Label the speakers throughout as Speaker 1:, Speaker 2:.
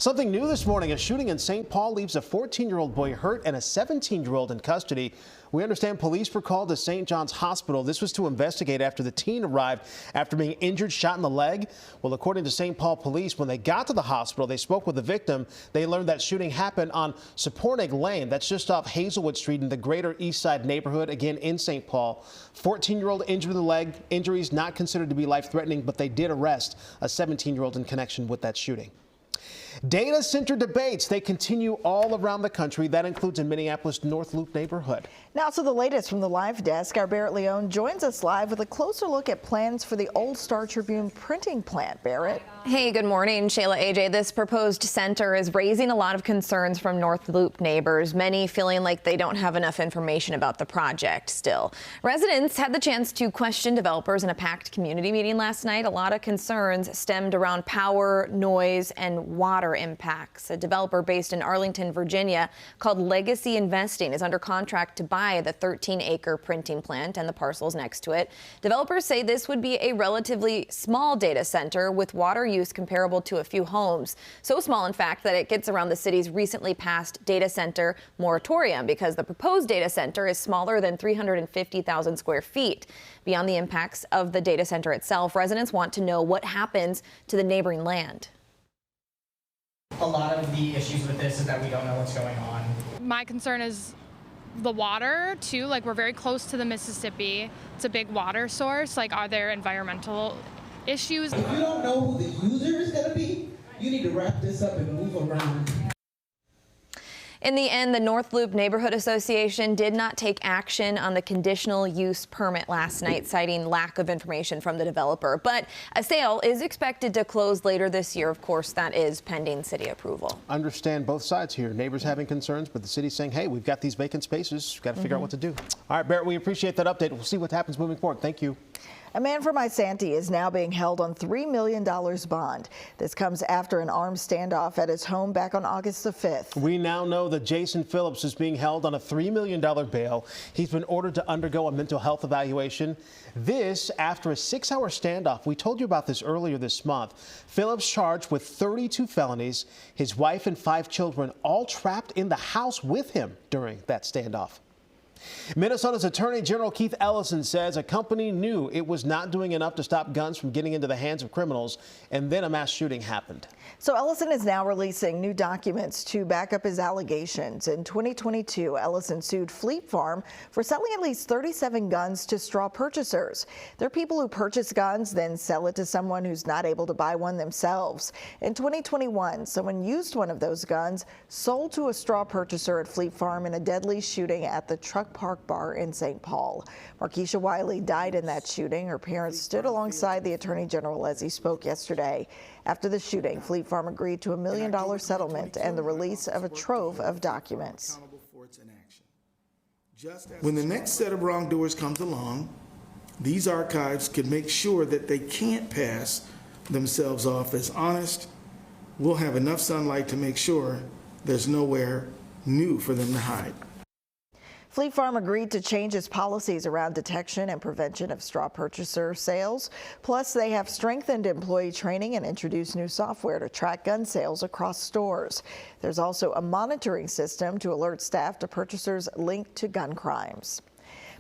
Speaker 1: Something new this morning, a shooting in St. Paul leaves a 14-year-old boy hurt and a 17-year-old in custody. We understand police were called to St. John's Hospital. This was to investigate after the teen arrived after being injured, shot in the leg. Well, according to St. Paul police, when they got to the hospital, they spoke with the victim. They learned that shooting happened on Sapornig Lane. That's just off Hazelwood Street in the Greater East Side neighborhood, again in St. Paul. 14-year-old injured in the leg. Injuries not considered to be life-threatening, but they did arrest a 17-year-old in connection with that shooting. Data center debates, they continue all around the country. That includes in Minneapolis' North Loop neighborhood.
Speaker 2: Now to the latest from the live desk. Our Barrett Leone joins us live with a closer look at plans for the Old Star Tribune printing plant. Barrett.
Speaker 3: Hey, good morning, Shayla, AJ. This proposed center is raising a lot of concerns from North Loop neighbors, many feeling like they don't have enough information about the project still. Residents had the chance to question developers in a packed community meeting last night. A lot of concerns stemmed around power, noise, and water impacts. A developer based in Arlington, Virginia, called Legacy Investing, is under contract to buy the 13-acre printing plant and the parcels next to it. Developers say this would be a relatively small data center with water use comparable to a few homes. So small, in fact, that it gets around the city's recently passed data center moratorium because the proposed data center is smaller than 350,000 square feet. Beyond the impacts of the data center itself, residents want to know what happens to the neighboring land.
Speaker 4: A lot of the issues with this is that we don't know what's going on.
Speaker 5: My concern is the water too. Like, we're very close to the Mississippi. It's a big water source. Like, are there environmental issues?
Speaker 6: If you don't know who the user is going to be, you need to wrap this up and move around.
Speaker 3: In the end, the North Loop Neighborhood Association did not take action on the conditional use permit last night, citing lack of information from the developer. But a sale is expected to close later this year. Of course, that is pending city approval.
Speaker 1: Understand both sides here. Neighbors having concerns, but the city's saying, hey, we've got these vacant spaces. We've got to figure out what to do. All right, Barrett, we appreciate that update. We'll see what happens moving forward. Thank you.
Speaker 2: A man from Isanti is now being held on $3 million bond. This comes after an armed standoff at his home back on August the 5th.
Speaker 1: We now know that Jason Phillips is being held on a $3 million bail. He's been ordered to undergo a mental health evaluation. This after a 6-hour standoff. We told you about this earlier this month. Phillips charged with 32 felonies. His wife and 5 children all trapped in the house with him during that standoff. Minnesota's Attorney General Keith Ellison says a company knew it was not doing enough to stop guns from getting into the hands of criminals, and then a mass shooting happened.
Speaker 2: So Ellison is now releasing new documents to back up his allegations. In 2022, Ellison sued Fleet Farm for selling at least 37 guns to straw purchasers. They're people who purchase guns, then sell it to someone who's not able to buy one themselves. In 2021, someone used one of those guns, sold to a straw purchaser at Fleet Farm in a deadly shooting at the Truck Park Bar in St. Paul. Markeisha Wiley died in that shooting. Her parents stood alongside the Attorney General as he spoke yesterday. After the shooting, Fleet Farm agreed to $1 million settlement and the release of a trove of documents.
Speaker 6: When the next set of wrongdoers comes along, these archives can make sure that they can't pass themselves off as honest. We'll have enough sunlight to make sure there's nowhere new for them to hide.
Speaker 2: Fleet Farm agreed to change its policies around detection and prevention of straw purchaser sales. Plus, they have strengthened employee training and introduced new software to track gun sales across stores. There's also a monitoring system to alert staff to purchasers linked to gun crimes.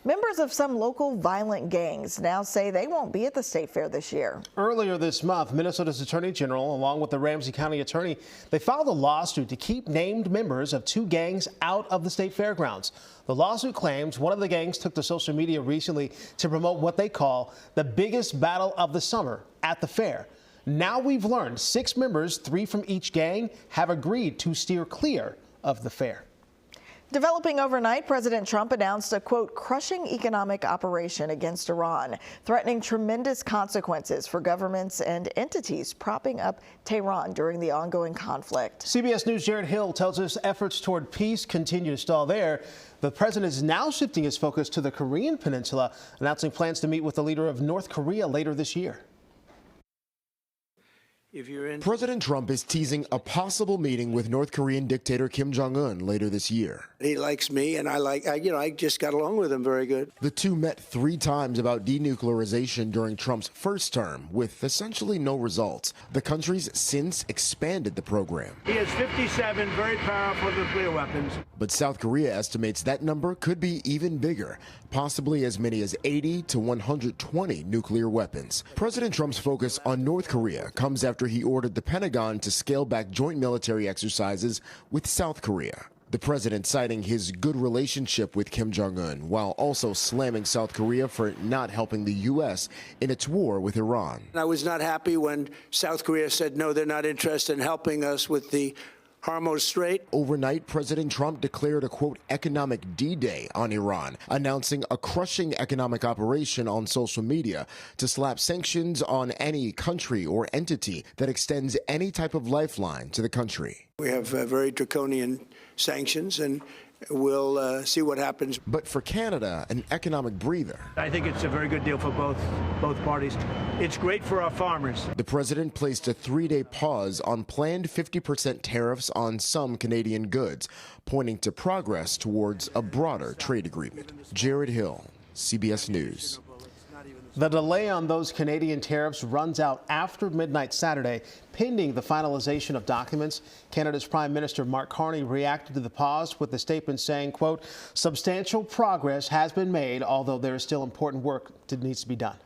Speaker 2: Members of some local violent gangs now say they won't be at the state fair this year.
Speaker 1: Earlier this month, Minnesota's Attorney General, along with the Ramsey County Attorney, they filed a lawsuit to keep named members of 2 gangs out of the state fairgrounds. The lawsuit claims one of the gangs took to social media recently to promote what they call the biggest battle of the summer at the fair. Now we've learned 6 members, 3 from each gang, have agreed to steer clear of the fair.
Speaker 2: Developing overnight, President Trump announced a, quote, crushing economic operation against Iran, threatening tremendous consequences for governments and entities propping up Tehran during the ongoing conflict.
Speaker 1: CBS News' Jared Hill tells us efforts toward peace continue to stall there. The president is now shifting his focus to the Korean Peninsula, announcing plans to meet with the leader of North Korea later this year.
Speaker 7: President Trump is teasing a possible meeting with North Korean dictator Kim Jong-un later this year.
Speaker 8: He likes me, and I just got along with him very good.
Speaker 7: The two met 3 times about denuclearization during Trump's first term, with essentially no results. The country's since expanded the program.
Speaker 9: He has 57 very powerful nuclear weapons.
Speaker 7: But South Korea estimates that number could be even bigger, possibly as many as 80 to 120 nuclear weapons. President Trump's focus on North Korea comes after he ordered the Pentagon to scale back joint military exercises with South Korea. The president citing his good relationship with Kim Jong-un, while also slamming South Korea for not helping the U.S. in its war with Iran.
Speaker 8: I was not happy when South Korea said, no, they're not interested in helping us with the Hormuz Strait.
Speaker 7: Overnight, President Trump declared a, quote, economic D-Day on Iran, announcing a crushing economic operation on social media to slap sanctions on any country or entity that extends any type of lifeline to the country.
Speaker 8: We have very draconian sanctions, and we'll see what happens.
Speaker 7: But for Canada, an economic breather.
Speaker 9: I think it's a very good deal for both parties. It's great for our farmers.
Speaker 7: The president placed a 3-day pause on planned 50% tariffs on some Canadian goods, pointing to progress towards a broader trade agreement. Jared Hill, CBS News.
Speaker 1: The delay on those Canadian tariffs runs out after midnight Saturday, pending the finalization of documents. Canada's Prime Minister Mark Carney reacted to the pause with a statement saying, quote, substantial progress has been made, although there is still important work that needs to be done.